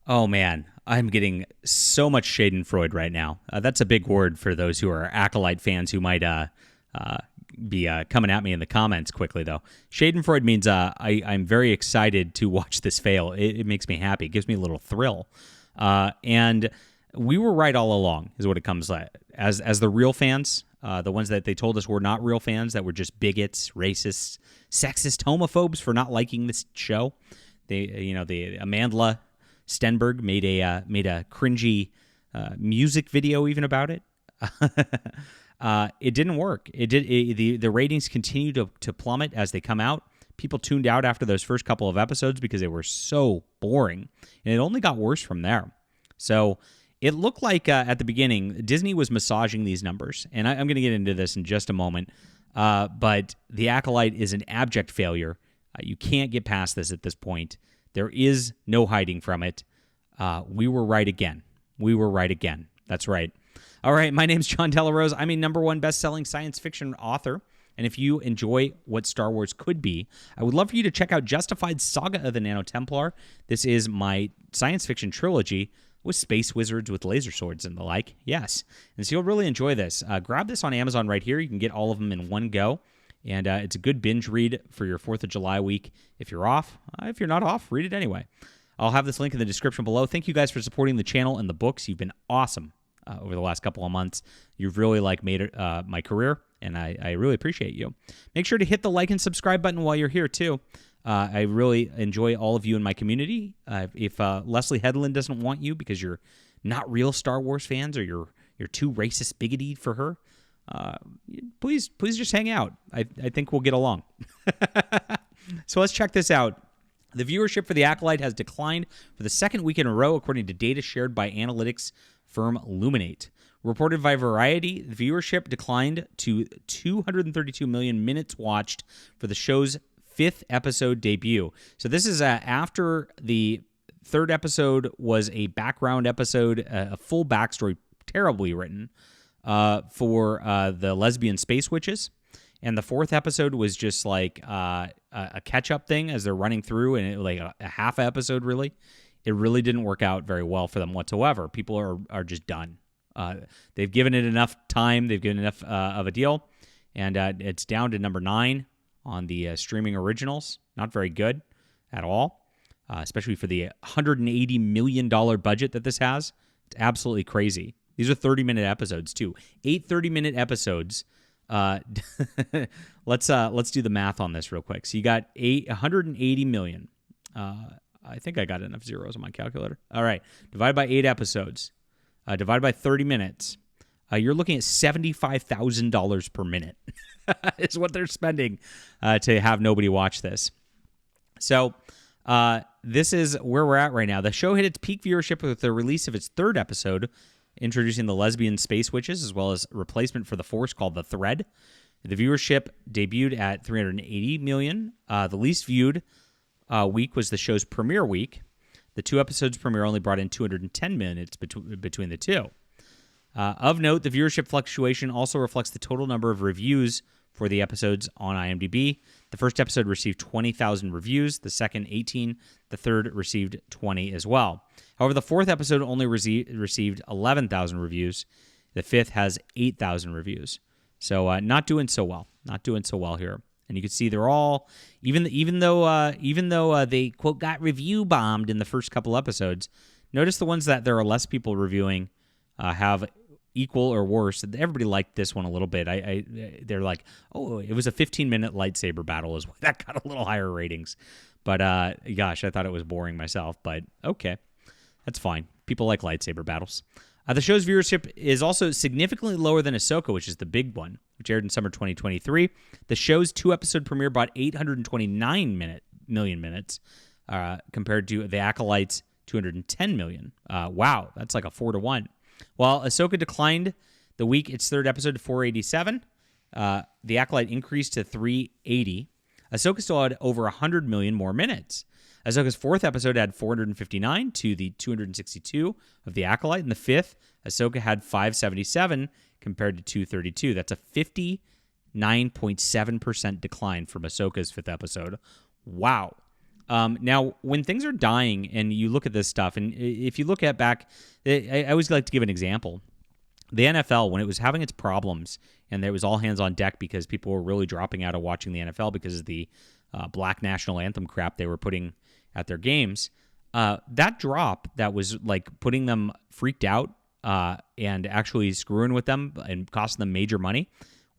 Oh man, I'm getting so much Schadenfreude right now. That's a big word for those who are Acolyte fans who might uh, be coming at me in the comments quickly, though. Schadenfreude means I'm very excited to watch this fail. It makes me happy. It gives me a little thrill. And we were right all along, is what it comes like. As the real fans, the ones that they told us were not real fans, that were just bigots, racists, sexist, homophobes for not liking this show. The Amandla Stenberg made a cringy music video even about it. It didn't work. The ratings continue to plummet as they come out. People tuned out after those first couple of episodes because they were so boring, and it only got worse from there. So it looked like at the beginning Disney was massaging these numbers, and I'm going to get into this in just a moment. But The Acolyte is an abject failure. You can't get past this at this point. There is no hiding from it. We were right again. We were right again. That's right. All right, my name's John Delarose. I'm a #1 best-selling science fiction author, and if you enjoy what Star Wars could be, I would love for you to check out Justified Saga of the Nano Templar. This is my science fiction trilogy with space wizards with laser swords and the like. Yes, and so you'll really enjoy this. Grab this on Amazon right here. You can get all of them in one go. And it's a good binge read for your 4th of July week. If you're off, if you're not off, read it anyway. I'll have this link in the description below. Thank you guys for supporting the channel and the books. You've been awesome over the last couple of months. You've really made it my career, and I really appreciate you. Make sure to hit the like and subscribe button while you're here, too. I really enjoy all of you in my community. If Leslie Headland doesn't want you because you're not real Star Wars fans or you're too racist bigoted for her, please just hang out. I think we'll get along. So let's check this out. The viewership for The Acolyte has declined for the second week in a row, according to data shared by analytics firm Luminate. Reported by Variety, the viewership declined to 232 million minutes watched for the show's 5th episode debut. So this is after the 3rd episode was a background episode, a full backstory, terribly written, for the lesbian space witches. And the 4th episode was just like a catch-up thing as they're running through, and like a half episode, really. It really didn't work out very well for them whatsoever. People are just done. They've given it enough time. They've given enough of a deal. And it's down to number 9 on the streaming originals. Not very good at all, especially for the $180 million budget that this has. It's absolutely crazy. These are 30-minute episodes, too. 8 30-minute episodes. Let's do the math on this real quick. So you got 180 million. I think I got enough zeros on my calculator. All right. Divided by 8 episodes. Divided by 30 minutes. You're looking at $75,000 per minute is what they're spending to have nobody watch this. So this is where we're at right now. The show hit its peak viewership with the release of its 3rd episode, introducing the lesbian space witches, as well as a replacement for the Force called The Thread. The viewership debuted at 380 million. The least viewed week was the show's premiere week. The 2 episodes premiere only brought in 210 minutes between the two. Of note, the viewership fluctuation also reflects the total number of reviews for the episodes on IMDb. The first episode received 20,000 reviews, the second 18, the third received 20 as well. However, the 4th episode only received 11,000 reviews. The 5th has 8,000 reviews. So not doing so well. Not doing so well here. And you can see they're all, even though they, quote, got review bombed in the first couple episodes, notice the ones that there are less people reviewing have equal or worse. Everybody liked this one a little bit. They're like, oh, it was a 15-minute lightsaber battle as well. That got a little higher ratings. But gosh, I thought it was boring myself. But okay, that's fine. People like lightsaber battles. The show's viewership is also significantly lower than Ahsoka, which is the big one, which aired in summer 2023. The show's 2-episode premiere brought 829 million minutes, compared to The Acolyte's 210 million. Wow, that's like a 4-to-1. While Ahsoka declined the week its 3rd episode to 487, The Acolyte increased to 380. Ahsoka still had over 100 million more minutes. Ahsoka's 4th episode had 459 to the 262 of The Acolyte. And the 5th, Ahsoka had 577 compared to 232. That's a 59.7% decline from Ahsoka's 5th episode. Wow. Now, when things are dying and you look at this stuff, and if you look at back, I always like to give an example. The NFL, when it was having its problems and there was all hands on deck because people were really dropping out of watching the NFL because of the black national anthem crap they were putting at their games, that drop that was like putting them freaked out and actually screwing with them and costing them major money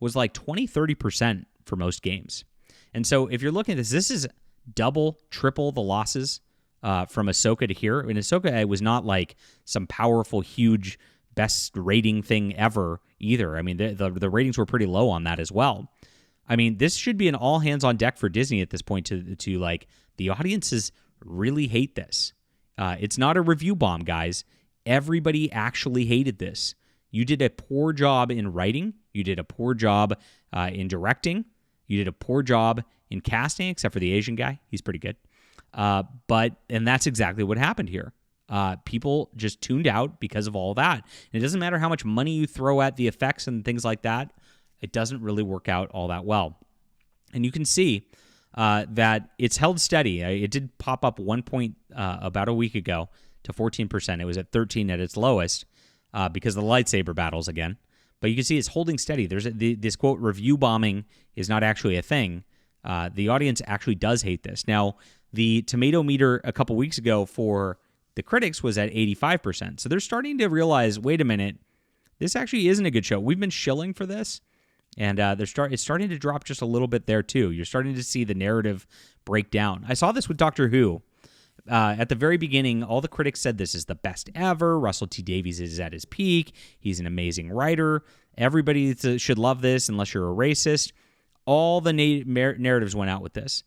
was like 20-30% for most games. And so if you're looking at this is double, triple the losses from Ahsoka to here. And Ahsoka, it was not like some powerful, huge, best rating thing ever either. I mean, the ratings were pretty low on that as well. I mean, this should be an all hands on deck for Disney at this point to like, the audiences really hate this. It's not a review bomb, guys. Everybody actually hated this. You did a poor job in writing. You did a poor job in directing. You did a poor job in casting, except for the Asian guy. He's pretty good. And that's exactly what happened here. People just tuned out because of all that. And it doesn't matter how much money you throw at the effects and things like that. It doesn't really work out all that well. And you can see that it's held steady. It did pop up 1 point about a week ago to 14%. It was at 13 at its lowest because of the lightsaber battles again. But you can see it's holding steady. There's this quote, review bombing is not actually a thing. The audience actually does hate this. Now, the tomato meter a couple weeks ago for the critics was at 85%. So they're starting to realize, wait a minute, this actually isn't a good show. We've been shilling for this, and it's starting to drop just a little bit there too. You're starting to see the narrative break down. I saw this with Doctor Who. At the very beginning, all the critics said this is the best ever. Russell T Davies is at his peak. He's an amazing writer. Everybody should love this unless you're a racist. All the narratives went out with this.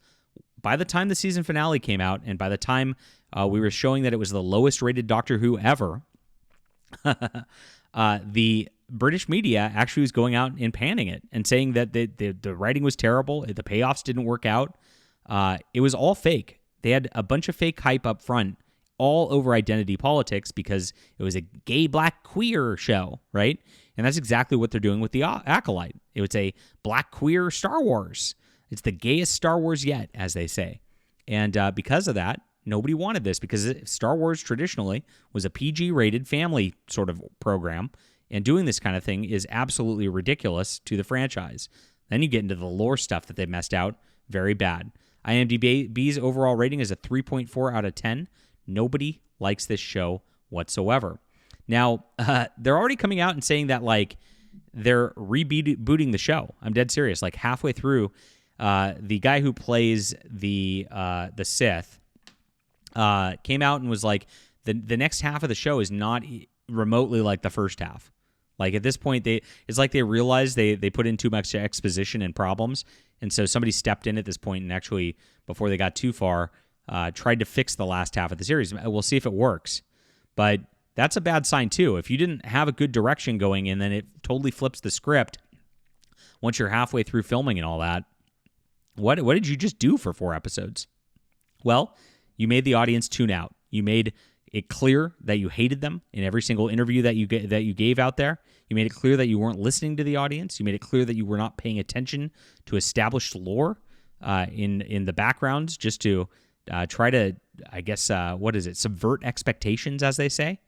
By the time the season finale came out, and by the time we were showing that it was the lowest rated Doctor Who ever, the British media actually was going out and panning it and saying that the writing was terrible, the payoffs didn't work out. It was all fake. They had a bunch of fake hype up front, all over identity politics because it was a gay, black, queer show, right? And that's exactly what they're doing with the Acolyte. It was a black, queer Star Wars. It's the gayest Star Wars yet, as they say. And because of that, nobody wanted this because Star Wars traditionally was a PG-rated family sort of program, and doing this kind of thing is absolutely ridiculous to the franchise. Then you get into the lore stuff that they messed out. Very bad. IMDb's overall rating is a 3.4 out of 10. Nobody likes this show whatsoever. Now, they're already coming out and saying that, like, they're rebooting the show. I'm dead serious. Like, halfway through, the guy who plays the Sith came out and was like, the next half of the show is not remotely like the first half. Like, at this point, it's like they realized they put in too much exposition and problems, and so somebody stepped in at this point and actually, before they got too far, tried to fix the last half of the series. We'll see if it works. But that's a bad sign, too. If you didn't have a good direction going and then it totally flips the script once you're halfway through filming and all that, what did you just do for 4 episodes? Well, you made the audience tune out. You made it clear that you hated them in every single interview that you gave out there. You made it clear that you weren't listening to the audience. You made it clear that you were not paying attention to established lore in the backgrounds, just to try to, I guess, subvert expectations, as they say.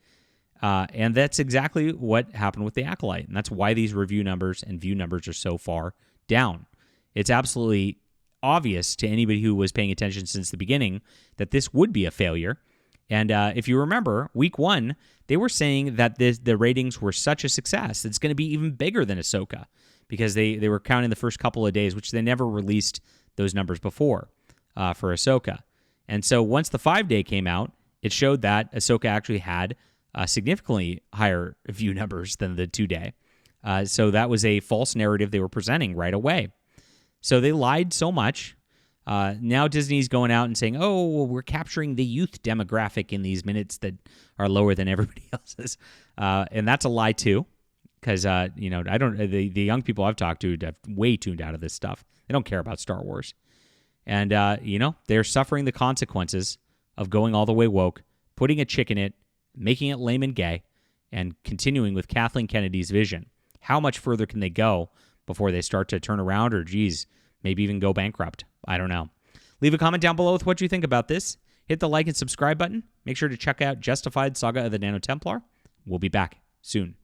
And that's exactly what happened with The Acolyte, and that's why these review numbers and view numbers are so far down. It's absolutely obvious to anybody who was paying attention since the beginning that this would be a failure. And if you remember, week 1, they were saying that the ratings were such a success, it's going to be even bigger than Ahsoka, because they were counting the first couple of days, which they never released those numbers before for Ahsoka. And so once the 5-day came out, it showed that Ahsoka actually had significantly higher view numbers than the 2-day. So that was a false narrative they were presenting right away. So they lied so much. Now Disney's going out and saying, oh, well, we're capturing the youth demographic in these minutes that are lower than everybody else's. And that's a lie, too, because, the young people I've talked to have way tuned out of this stuff. They don't care about Star Wars. And, they're suffering the consequences of going all the way woke, putting a chick in it, making it lame and gay, and continuing with Kathleen Kennedy's vision. How much further can they go before they start to turn around or, maybe even go bankrupt? I don't know. Leave a comment down below with what you think about this. Hit the like and subscribe button. Make sure to check out Justified Saga of the Nano Templar. We'll be back soon.